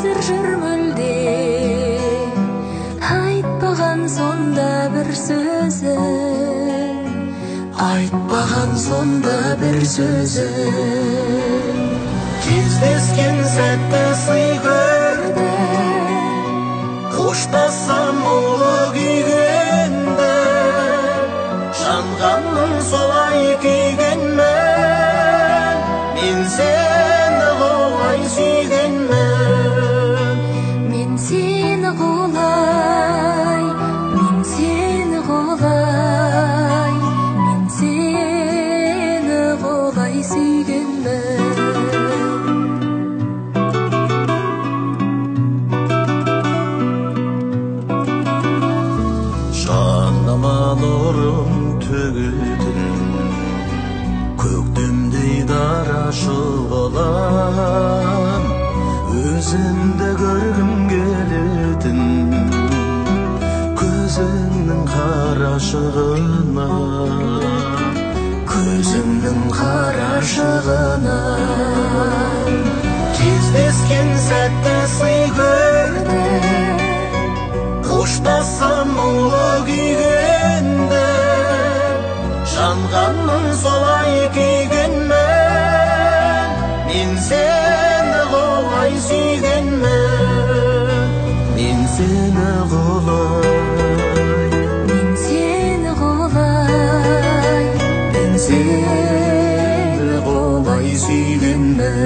сыр жүр мүлде, айтпаған сонда бір сөзін, айтпаған сонда бір сөзін. Кездескен сәтті сый көрді, қоштассам ұлы күйгенді, жанғанның солай күйгенмен, мен сені құлай сүйгенмен. Мен сені құлай, мен сені құлай, мен сені құлай сүйгенмен. Жаныма нұрым төгілдің, көктемдей дара шұғылам, өзіңді көргім келетін, көзіңнің қарашығына, көзіңнің қарашығына. Кездескен сәтті сый көрді, қоштассам ұлы күйгенді, жанғанның солай күйгенмен, мен сені құлай сүйгенмен. Мен сені құлай, Мен сені құлай, мен сені құлай сүйгенмен.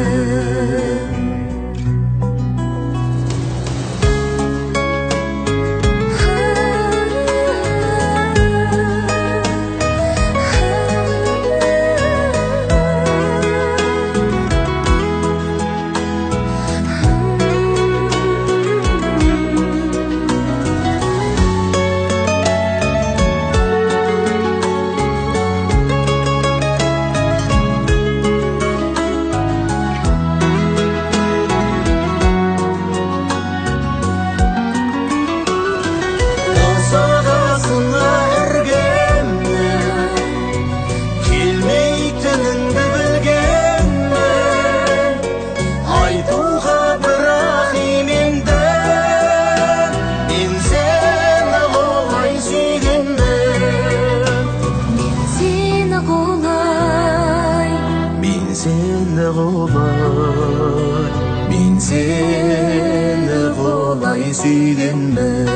Seni kolay, ben seni kolay suygunmen.